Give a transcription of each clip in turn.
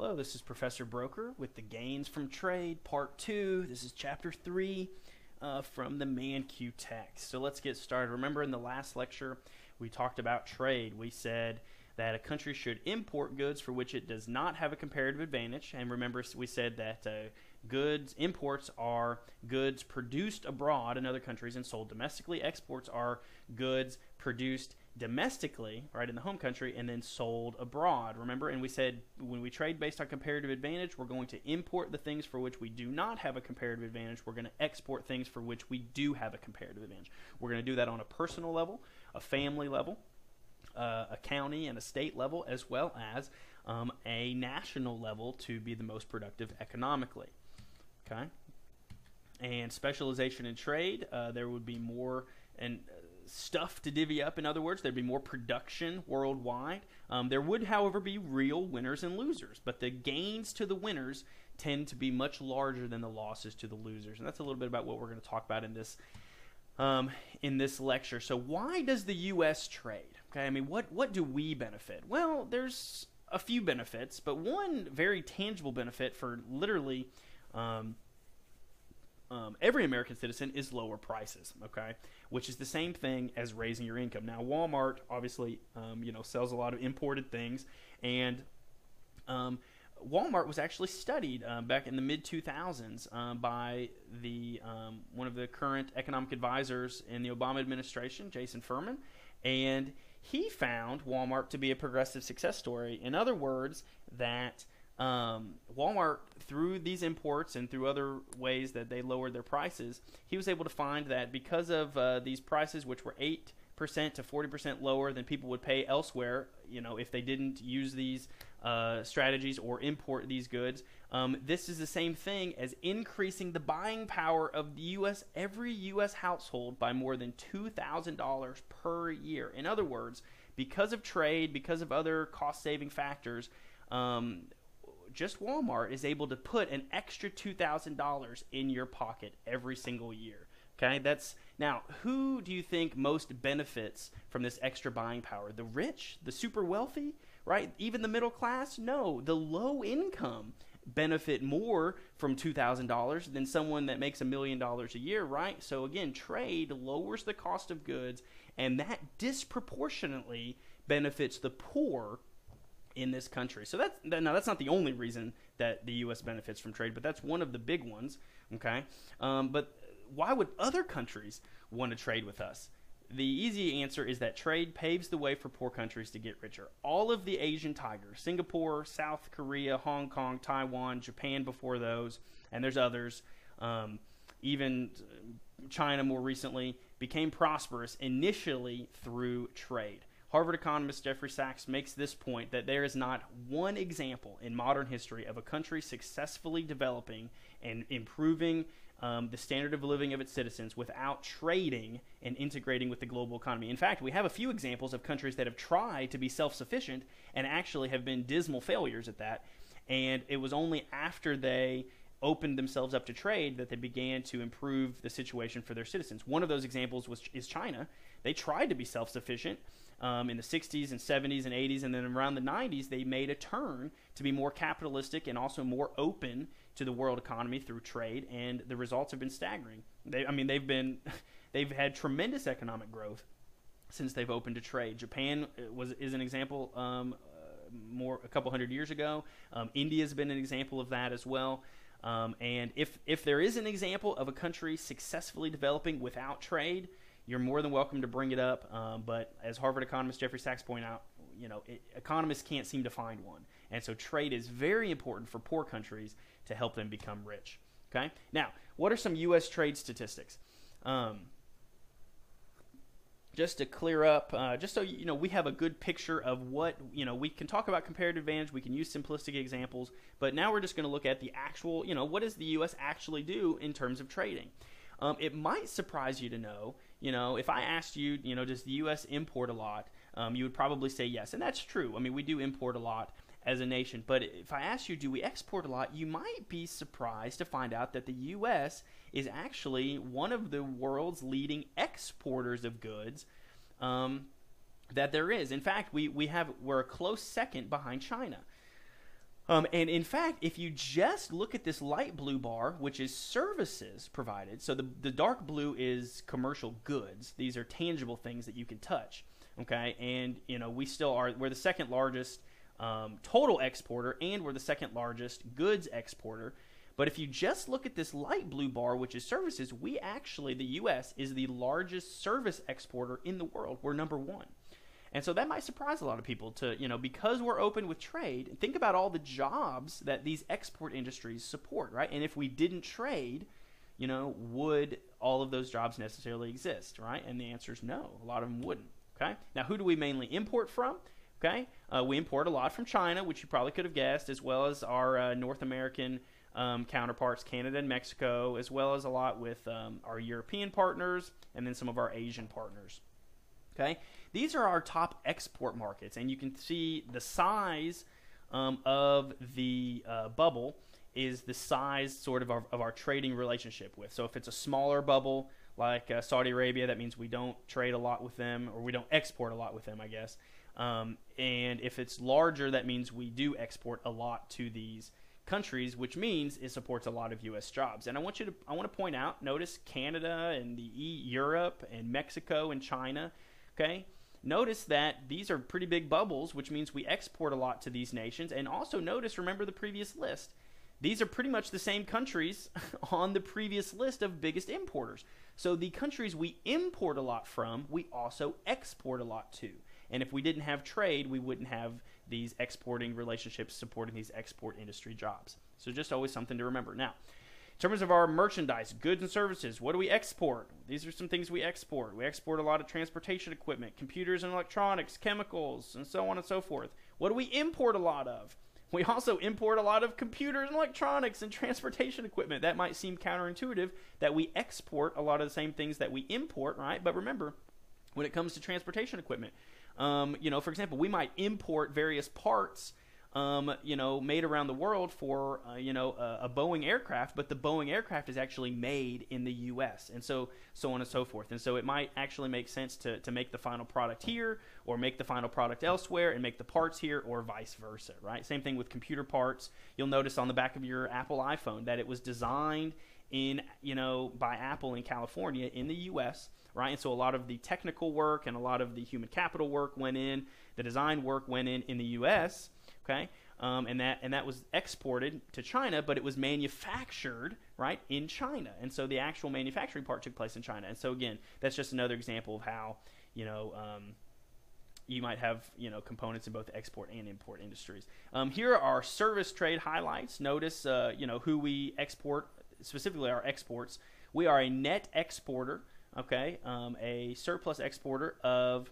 Hello, this is Professor Broker with the Gains from Trade, Part 2. This is Chapter 3 from the ManQ text. So let's get started. Remember in the last lecture, we talked about trade. We said that a country should import goods for which it does not have a comparative advantage. And remember, we said that imports are goods produced abroad in other countries and sold domestically. Exports are goods produced domestically, right, in the home country, and then sold abroad. Remember, and we said when we trade based on comparative advantage, we're going to import the things for which we do not have a comparative advantage. We're going to export things for which we do have a comparative advantage. We're going to do that on a personal level, a family level, a county and a state level, as well as a national level to be the most productive economically. Okay, and specialization in trade, there would be more stuff to divvy up. In other words, there'd be more production worldwide. There would, however, be real winners and losers, but the gains to the winners tend to be much larger than the losses to the losers, and that's a little bit about what we're going to talk about in this lecture. So why does the U.S. trade? Okay, I mean, what do we benefit? Well, there's a few benefits, but one very tangible benefit for literally every American citizen is lower prices, okay, which is the same thing as raising your income. Now, Walmart obviously, sells a lot of imported things, and Walmart was actually studied back in the mid-2000s by one of the current economic advisors in the Obama administration, Jason Furman, and he found Walmart to be a progressive success story. In other words, that Walmart, through these imports and through other ways that they lowered their prices, he was able to find that because of these prices, which were 8% to 40% lower than people would pay elsewhere, if they didn't use these strategies or import these goods, this is the same thing as increasing the buying power of the every U.S. household by more than $2,000 per year. In other words, because of trade, because of other cost-saving factors, just Walmart is able to put an extra $2,000 in your pocket every single year. Okay, now, who do you think most benefits from this extra buying power? The rich, the super wealthy, right? Even the middle class? No, the low income benefit more from $2,000 than someone that makes $1 million a year, right? So again, trade lowers the cost of goods, and that disproportionately benefits the poor in this country. So that's not the only reason that the U.S. benefits from trade, but that's one of the big ones. Okay, but why would other countries want to trade with us? The easy answer is that trade paves the way for poor countries to get richer. All of the Asian tigers, Singapore, South Korea, Hong Kong, Taiwan, Japan before those, and there's others, even China more recently, became prosperous initially through trade. Harvard economist Jeffrey Sachs makes this point that there is not one example in modern history of a country successfully developing and improving the standard of living of its citizens without trading and integrating with the global economy. In fact, we have a few examples of countries that have tried to be self-sufficient and actually have been dismal failures at that. And it was only after they opened themselves up to trade that they began to improve the situation for their citizens. One of those examples is China. They tried to be self-sufficient in the 60s and 70s and 80s, and then around the 90s they made a turn to be more capitalistic and also more open to the world economy through trade, and the results have been staggering. They've had tremendous economic growth since they've opened to trade. Japan is an example a couple hundred years ago. India's been an example of that as well. And if there is an example of a country successfully developing without trade, you're more than welcome to bring it up. But as Harvard economist Jeffrey Sachs pointed out, economists can't seem to find one. And so trade is very important for poor countries to help them become rich. Okay? Now, what are some U.S. trade statistics? Just to clear up, just so we have a good picture of what, we can talk about comparative advantage, we can use simplistic examples, but now we're just going to look at the actual, what does the U.S. actually do in terms of trading? It might surprise you to know, if I asked you, does the U.S. import a lot, you would probably say yes, and that's true. I mean, we do import a lot as a nation, but if I asked you, do we export a lot, you might be surprised to find out that the U.S. is actually one of the world's leading exporters of goods that there is. In fact, we're a close second behind China. And in fact, if you just look at this light blue bar, which is services provided, so the dark blue is commercial goods. These are tangible things that you can touch. Okay, and we're the second largest total exporter, and we're the second largest goods exporter. But if you just look at this light blue bar, which is services, the U.S. is the largest service exporter in the world. We're number one. And so that might surprise a lot of people because we're open with trade. Think about all the jobs that these export industries support, right? And if we didn't trade, would all of those jobs necessarily exist, right? And the answer is no. A lot of them wouldn't, okay? Now, who do we mainly import from? Okay, we import a lot from China, which you probably could have guessed, as well as our North American counterparts, Canada and Mexico, as well as a lot with our European partners and then some of our Asian partners. Okay, these are our top export markets, and you can see the size of the bubble is the size sort of our trading relationship with. So if it's a smaller bubble like Saudi Arabia, that means we don't trade a lot with them, or we don't export a lot with them, I guess. And if it's larger, that means we do export a lot to these countries, which means it supports a lot of U.S. jobs. And I want to point out, notice Canada and Europe and Mexico and China. Okay, notice that these are pretty big bubbles, which means we export a lot to these nations. And also remember the previous list. These are pretty much the same countries on the previous list of biggest importers. So the countries we import a lot from, we also export a lot to. And if we didn't have trade, we wouldn't have these exporting relationships supporting these export industry jobs. So just always something to remember. Now, in terms of our merchandise, goods and services, what do we export? These are some things we export. We export a lot of transportation equipment, computers and electronics, chemicals, and so on and so forth. What do we import a lot of? We also import a lot of computers and electronics and transportation equipment. That might seem counterintuitive that we export a lot of the same things that we import, right? But remember, when it comes to transportation equipment, for example, we might import various parts made around the world for, a Boeing aircraft, but the Boeing aircraft is actually made in the U.S. and so on and so forth. And so it might actually make sense to make the final product here or make the final product elsewhere and make the parts here or vice versa, right? Same thing with computer parts. You'll notice on the back of your Apple iPhone that it was designed by Apple in California in the U.S., right? And so a lot of the technical work and a lot of the human capital work went in, the design work went in the U.S., okay, and that was exported to China, but it was manufactured right in China, and so the actual manufacturing part took place in China. And so again, that's just another example of how you might have components in both export and import industries. Here are our service trade highlights. Notice who we export, specifically our exports. We are a net exporter, okay, a surplus exporter of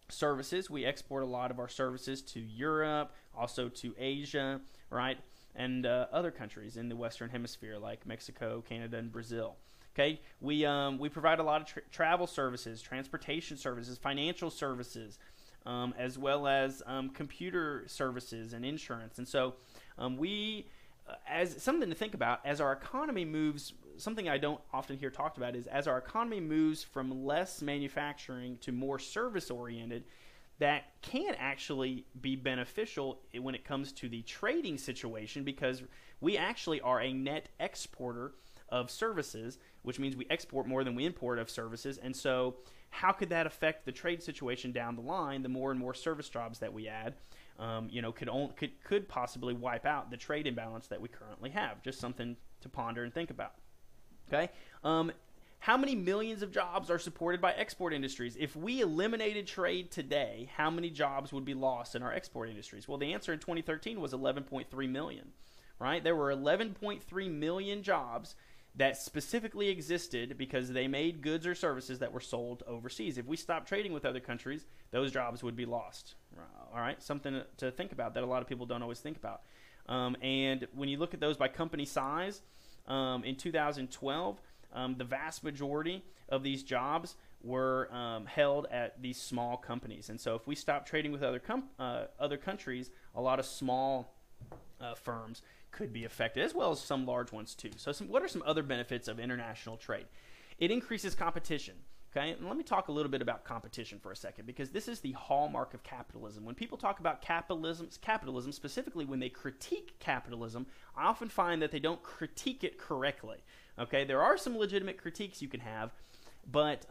services. We export a lot of our services to Europe, also to Asia, right, and other countries in the Western Hemisphere like Mexico, Canada, and Brazil. Okay, we provide a lot of travel services, transportation services, financial services, as well as computer services and insurance. And so as something to think about, as our economy moves, something I don't often hear talked about is as our economy moves from less manufacturing to more service-oriented, that can actually be beneficial when it comes to the trading situation, because we actually are a net exporter of services, which means we export more than we import of services. And so how could that affect the trade situation down the line? The more and more service jobs that we add, could possibly wipe out the trade imbalance that we currently have. Just something to ponder and think about. Okay, how many millions of jobs are supported by export industries? If we eliminated trade today, how many jobs would be lost in our export industries? Well, the answer in 2013 was 11.3 million, right? There were 11.3 million jobs that specifically existed because they made goods or services that were sold overseas. If we stopped trading with other countries, those jobs would be lost. All right, something to think about that a lot of people don't always think about. And when you look at those by company size, in 2012, the vast majority of these jobs were held at these small companies. And so if we stop trading with other countries, a lot of small firms could be affected, as well as some large ones too. So what are some other benefits of international trade? It increases competition. Okay, and let me talk a little bit about competition for a second, because this is the hallmark of capitalism. When people talk about capitalism, specifically when they critique capitalism, I often find that they don't critique it correctly. Okay, there are some legitimate critiques you can have, but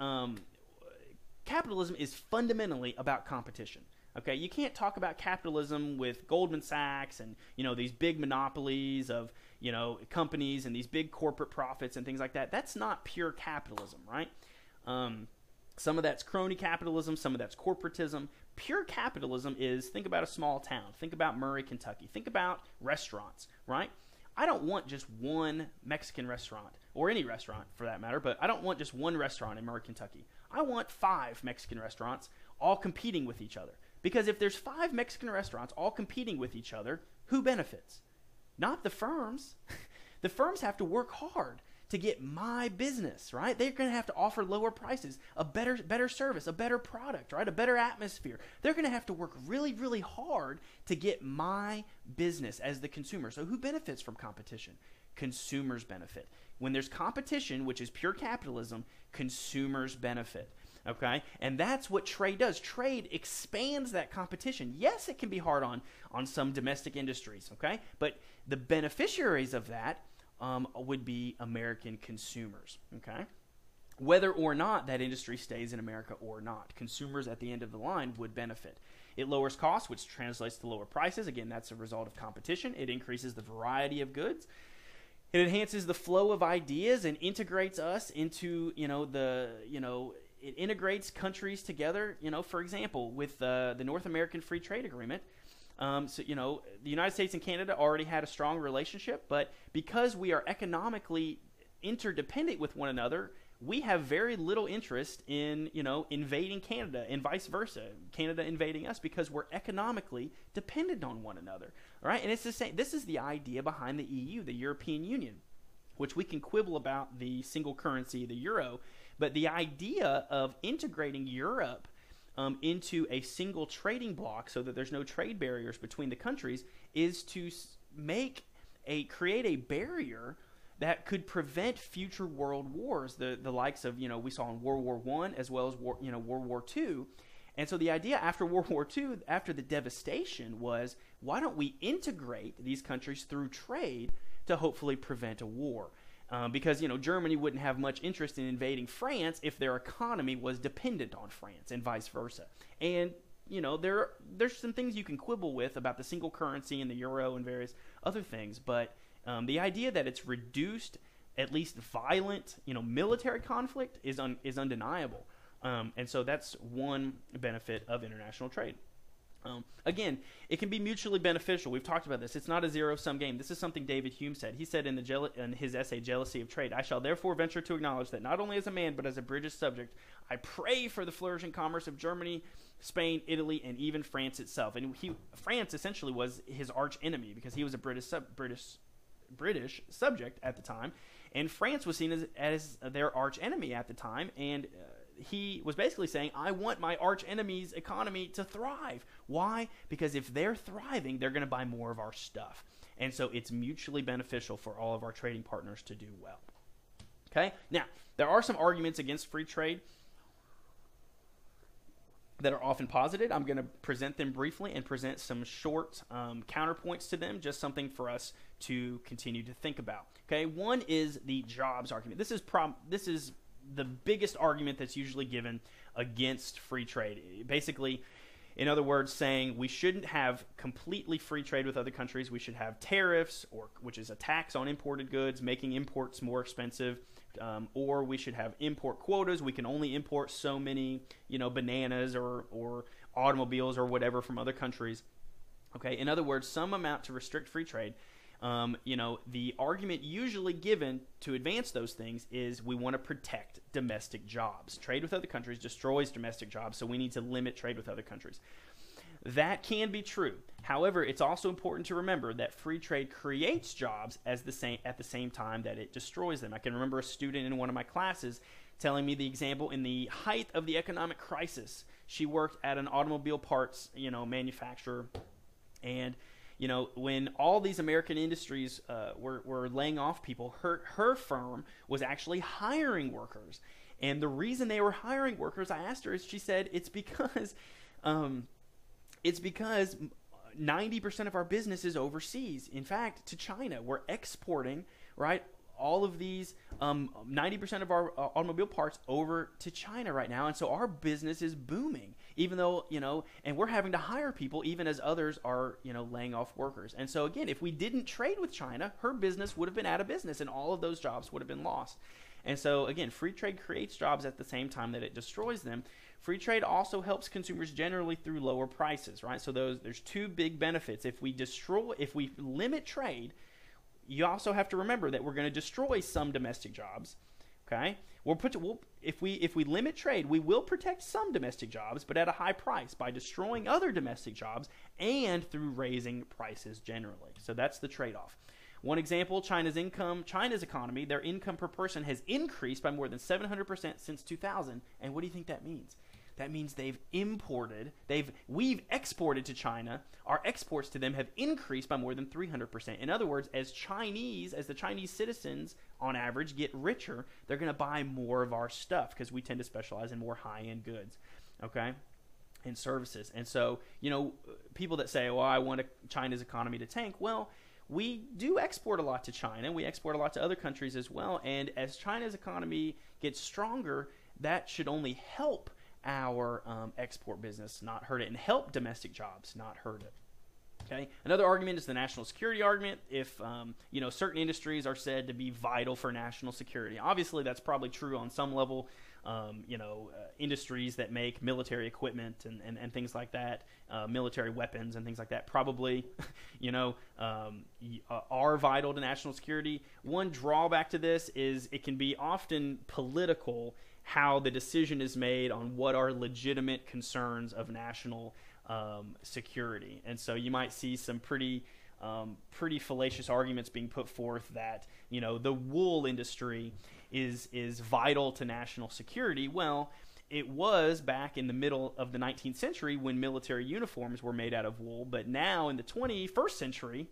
capitalism is fundamentally about competition. Okay, you can't talk about capitalism with Goldman Sachs and these big monopolies of companies and these big corporate profits and things like that. That's not pure capitalism, right? Some of that's crony capitalism, some of that's corporatism. Pure capitalism is, think about a small town. Think about Murray, Kentucky. Think about restaurants, right? I don't want just one Mexican restaurant, or any restaurant for that matter, but I don't want just one restaurant in Murray, Kentucky. I want 5 Mexican restaurants all competing with each other. Because if there's 5 Mexican restaurants all competing with each other, who benefits? Not the firms. The firms have to work hard to get my business, right? They're going to have to offer lower prices, a better service, a better product, right? A better atmosphere. They're going to have to work really, really hard to get my business as the consumer. So who benefits from competition? Consumers benefit. When there's competition, which is pure capitalism, consumers benefit. Okay, and that's what trade does. Trade expands that competition. Yes, it can be hard on some domestic industries, okay? But the beneficiaries of that would be American consumers, okay? Whether or not that industry stays in America or not, consumers at the end of the line would benefit. It lowers costs, which translates to lower prices. Again, that's a result of competition. It increases the variety of goods. It enhances the flow of ideas and integrates us into, it integrates countries together. For example, with the North American Free Trade Agreement, the United States and Canada already had a strong relationship, but because we are economically interdependent with one another, we have very little interest in, invading Canada and vice versa, Canada invading us, because we're economically dependent on one another, right? And it's the same. This is the idea behind the EU, the European Union, which we can quibble about the single currency, the euro, but the idea of integrating Europe into a single trading bloc so that there's no trade barriers between the countries is to create a barrier that could prevent future world wars, the likes of, we saw in World War I as well as World War II. And so the idea after World War II, after the devastation, was why don't we integrate these countries through trade to hopefully prevent a war? Because Germany wouldn't have much interest in invading France if their economy was dependent on France, and vice versa. And there's some things you can quibble with about the single currency and the euro and various other things, but the idea that it's reduced at least violent military conflict is undeniable, and so that's one benefit of international trade. Again, it can be mutually beneficial. We've talked about this. It's not a zero-sum game. This is something David Hume said. He said in his essay, Jealousy of Trade, "I shall therefore venture to acknowledge that not only as a man, but as a British subject, I pray for the flourishing commerce of Germany, Spain, Italy, and even France itself." And France essentially was his arch enemy because he was a British subject at the time, and France was seen as their arch enemy at the time, and he was basically saying, I want my arch enemy's economy to thrive. Why? Because if they're thriving, they're going to buy more of our stuff. And so it's mutually beneficial for all of our trading partners to do well. Okay? Now, there are some arguments against free trade that are often posited. I'm going to present them briefly and present some short counterpoints to them, just something for us to continue to think about. Okay? One is the jobs argument. This is the biggest argument that's usually given against free trade. Basically, in other words, saying we shouldn't have completely free trade with other countries. We should have tariffs, which is a tax on imported goods, making imports more expensive, or we should have import quotas. We can only import so many, bananas or automobiles or whatever from other countries. Okay, in other words, some amount to restrict free trade. The argument usually given to advance those things is we want to protect domestic jobs. Trade with other countries destroys domestic jobs, so we need to limit trade with other countries. That can be true. However, it's also important to remember that free trade creates jobs at the same time that it destroys them. I can remember a student in one of my classes telling me the example in the height of the economic crisis. She worked at an automobile parts, manufacturer, and when all these American industries were laying off people, her firm was actually hiring workers. And the reason they were hiring workers, I asked her, is she said um, it's because 90% of our business is overseas. In fact, to China, we're exporting, right, all of these 90% of our automobile parts over to China right now, and so our business is booming, even though, and we're having to hire people even as others are, laying off workers. And so again, if we didn't trade with China, her business would have been out of business and all of those jobs would have been lost. And so again, free trade creates jobs at the same time that it destroys them. Free trade also helps consumers generally through lower prices, right? So there's two big benefits. If we limit trade, you also have to remember that we're going to destroy some domestic jobs. Okay, if we limit trade, we will protect some domestic jobs, but at a high price by destroying other domestic jobs and through raising prices generally. So that's the trade-off. One example: China's economy, their income per person has increased by more than 700% since 2000. And what do you think that means? That means we've exported to China. Our exports to them have increased by more than 300%. In other words, as the Chinese citizens on average get richer, they're going to buy more of our stuff because we tend to specialize in more high-end goods, okay, and services. And so, people that say, well, I want China's economy to tank, well, we do export a lot to China. We export a lot to other countries as well. And as China's economy gets stronger, that should only help our export business, not hurt it, and help domestic jobs, not hurt it. Okay. Another argument is the national security argument. If certain industries are said to be vital for national security, obviously that's probably true on some level. Industries that make military equipment and things like that, military weapons and things like that, probably are vital to national security. One drawback to this is it can be often political how the decision is made on what are legitimate concerns of national security. And so you might see some pretty fallacious arguments being put forth that, the wool industry is vital to national security. Well, it was back in the middle of the 19th century when military uniforms were made out of wool, but now in the 21st century,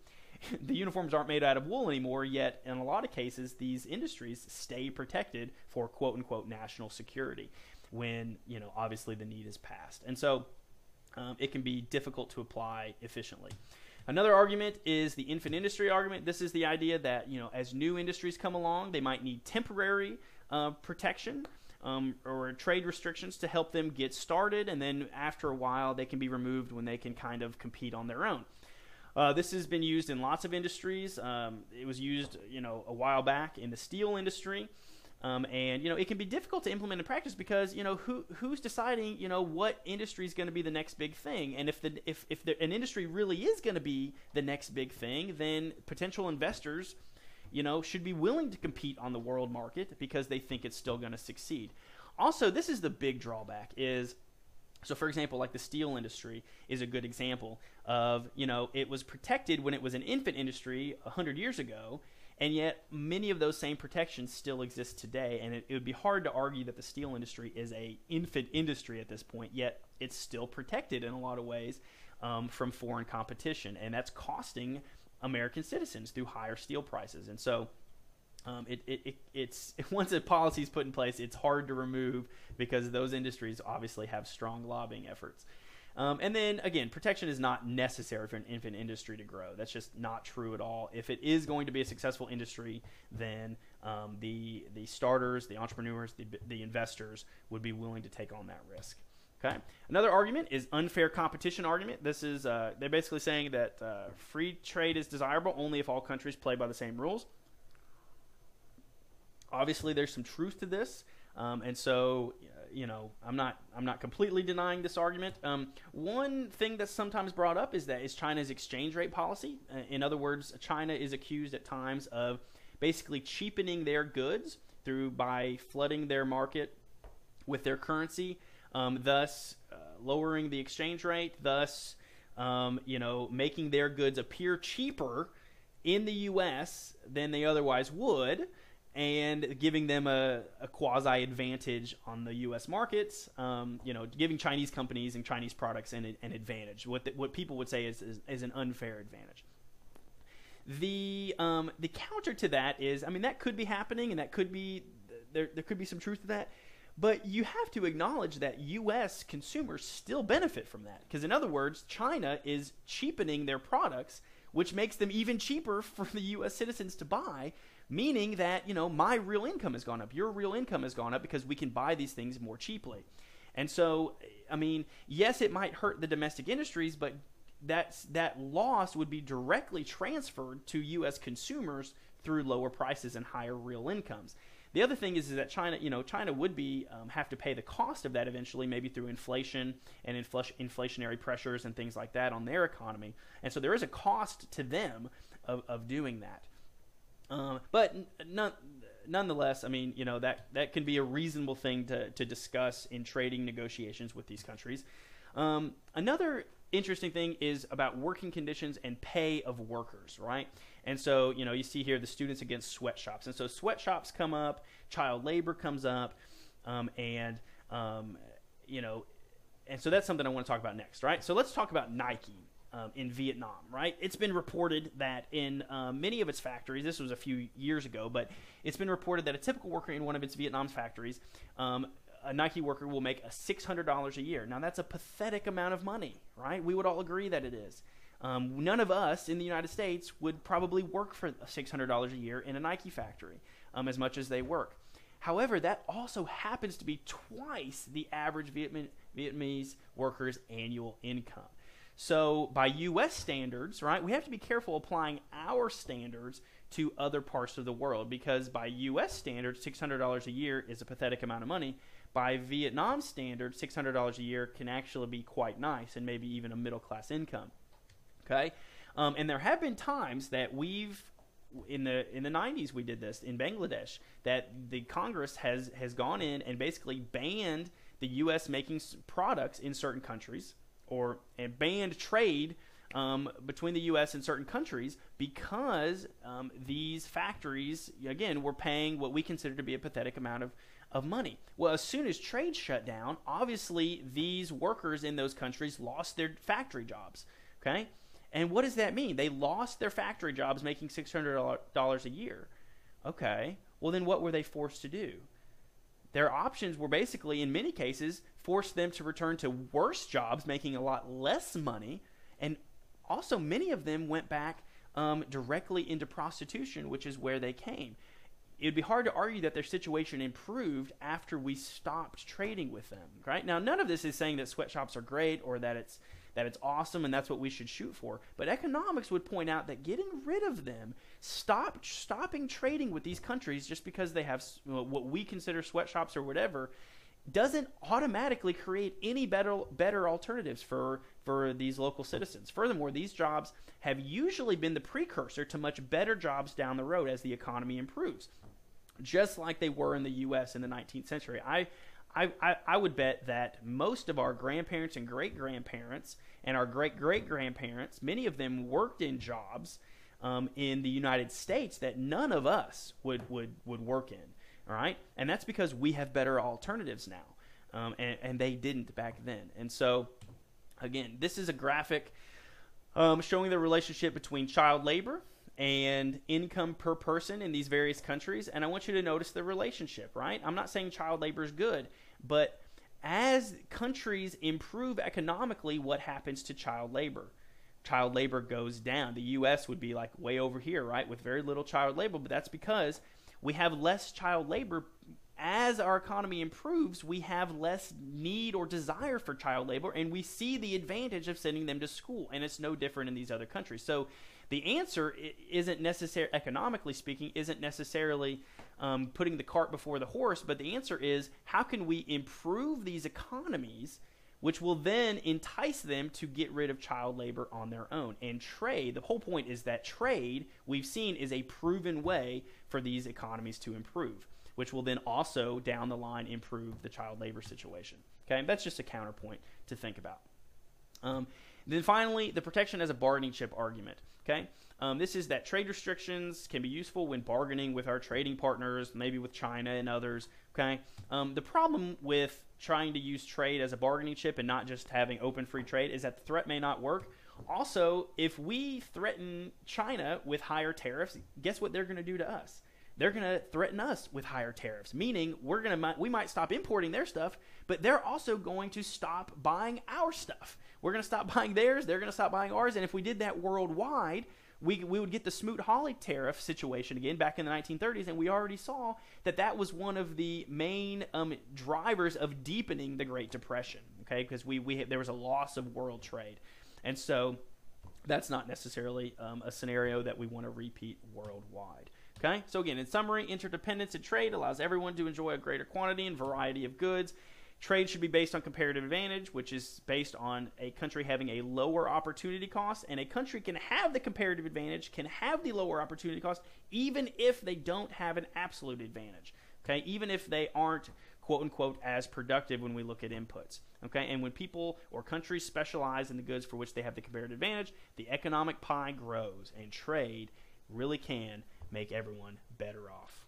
the uniforms aren't made out of wool anymore, yet in a lot of cases, these industries stay protected for quote-unquote national security when, obviously the need is passed. And so it can be difficult to apply efficiently. Another argument is the infant industry argument. This is the idea that, as new industries come along, they might need temporary protection or trade restrictions to help them get started, and then after a while, they can be removed when they can kind of compete on their own. This has been used in lots of industries. It was used, a while back in the steel industry. And, it can be difficult to implement in practice because, who's deciding, what industry is going to be the next big thing? And if an industry really is going to be the next big thing, then potential investors, should be willing to compete on the world market because they think it's still going to succeed. Also, this is the big drawback is, so for example, like the steel industry is a good example of, it was protected when it was an infant industry 100 years ago, and yet many of those same protections still exist today, and it would be hard to argue that the steel industry is an infant industry at this point, yet it's still protected in a lot of ways from foreign competition, and that's costing American citizens through higher steel prices. And so it's once a policy is put in place, it's hard to remove because those industries obviously have strong lobbying efforts. And then, again, protection is not necessary for an infant industry to grow. That's just not true at all. If it is going to be a successful industry, then the starters, the entrepreneurs, the investors would be willing to take on that risk. Okay. Another argument is unfair competition argument. This is they're basically saying that free trade is desirable only if all countries play by the same rules. Obviously, there's some truth to this, and so I'm not completely denying this argument. One thing that's sometimes brought up is China's exchange rate policy. In other words, China is accused at times of basically cheapening their goods by flooding their market with their currency, thus lowering the exchange rate, thus making their goods appear cheaper in the U.S. than they otherwise would, and giving them a quasi-advantage on the U.S. markets, giving Chinese companies and Chinese products an advantage, what people would say is an unfair advantage. The counter to that is, that could be happening, and that could be there could be some truth to that. But you have to acknowledge that U.S. consumers still benefit from that. Because in other words, China is cheapening their products, which makes them even cheaper for the U.S. citizens to buy, meaning that, my real income has gone up. Your real income has gone up because we can buy these things more cheaply. And so, yes, it might hurt the domestic industries, but that loss would be directly transferred to U.S. consumers through lower prices and higher real incomes. The other thing is that China would be have to pay the cost of that eventually, maybe through inflation and inflationary pressures and things like that on their economy. And so there is a cost to them of doing that. But nonetheless, that can be a reasonable thing to discuss in trading negotiations with these countries. Another interesting thing is about working conditions and pay of workers, right? And so, you see here the students against sweatshops. And so sweatshops come up, child labor comes up, and so that's something I want to talk about next, right? So let's talk about Nike in Vietnam, right? It's been reported that in many of its factories, this was a few years ago, but it's been reported that a typical worker in one of its Vietnam factories, a Nike worker will make $600 a year. Now, that's a pathetic amount of money, right? We would all agree that it is. None of us in the United States would probably work for $600 a year in a Nike factory as much as they work. However, that also happens to be twice the average Vietnamese worker's annual income. So by U.S. standards, right, we have to be careful applying our standards to other parts of the world, because by U.S. standards, $600 a year is a pathetic amount of money. By Vietnam standards, $600 a year can actually be quite nice and maybe even a middle-class income. Okay, and there have been times that in the 90s we did this in Bangladesh, that the Congress has gone in and basically banned the U.S. making products in certain countries, and banned trade between the U.S. and certain countries because these factories, again, were paying what we consider to be a pathetic amount of money. Well, as soon as trade shut down, obviously these workers in those countries lost their factory jobs. Okay. And what does that mean? They lost their factory jobs making $600 a year. Okay, well then what were they forced to do? Their options were basically, in many cases, forced them to return to worse jobs making a lot less money, and also many of them went back directly into prostitution, which is where they came. It would be hard to argue that their situation improved after we stopped trading with them, right? Now, none of this is saying that sweatshops are great or that it's awesome and that's what we should shoot for. But economics would point out that getting rid of them, stopping trading with these countries just because they have what we consider sweatshops or whatever, doesn't automatically create any better alternatives for these local citizens. Furthermore, these jobs have usually been the precursor to much better jobs down the road as the economy improves, just like they were in the U.S. in the 19th century. I would bet that most of our grandparents and great-grandparents and our great-great-grandparents, many of them worked in jobs in the United States that none of us would work in, all right? And that's because we have better alternatives now, and they didn't back then. And so, again, this is a graphic showing the relationship between child labor and income per person in these various countries, and I want you to notice the relationship, right? I'm not saying child labor is good, but as countries improve economically, what happens to child labor? Child labor goes down. The U.S. would be like way over here, right, with very little child labor, but that's because we have less child labor. As our economy improves, we have less need or desire for child labor, and we see the advantage of sending them to school, and it's no different in these other countries. So the answer isn't necessarily, economically speaking, isn't necessarily putting the cart before the horse, but the answer is how can we improve these economies, which will then entice them to get rid of child labor on their own. And trade, the whole point is that trade, we've seen, is a proven way for these economies to improve, which will then also, down the line, improve the child labor situation. Okay, that's just a counterpoint to think about. Then finally, the protection as a bargaining chip argument. Okay, this is that trade restrictions can be useful when bargaining with our trading partners, maybe with China and others. Okay, the problem with trying to use trade as a bargaining chip and not just having open free trade is that the threat may not work. Also, if we threaten China with higher tariffs, guess what they're going to do to us? they're going to threaten us with higher tariffs, meaning we might stop importing their stuff, but they're also going to stop buying our stuff. We're going to stop buying theirs, they're going to stop buying ours, and if we did that worldwide, we would get the Smoot-Hawley tariff situation again back in the 1930s, and we already saw that was one of the main drivers of deepening the Great Depression, okay, because there was a loss of world trade. And so that's not necessarily a scenario that we want to repeat worldwide. Okay, so again, in summary, interdependence in trade allows everyone to enjoy a greater quantity and variety of goods. Trade should be based on comparative advantage, which is based on a country having a lower opportunity cost, and a country can have the comparative advantage, can have the lower opportunity cost, even if they don't have an absolute advantage. Okay, even if they aren't quote unquote as productive when we look at inputs. Okay, and when people or countries specialize in the goods for which they have the comparative advantage, the economic pie grows, and trade really can make everyone better off.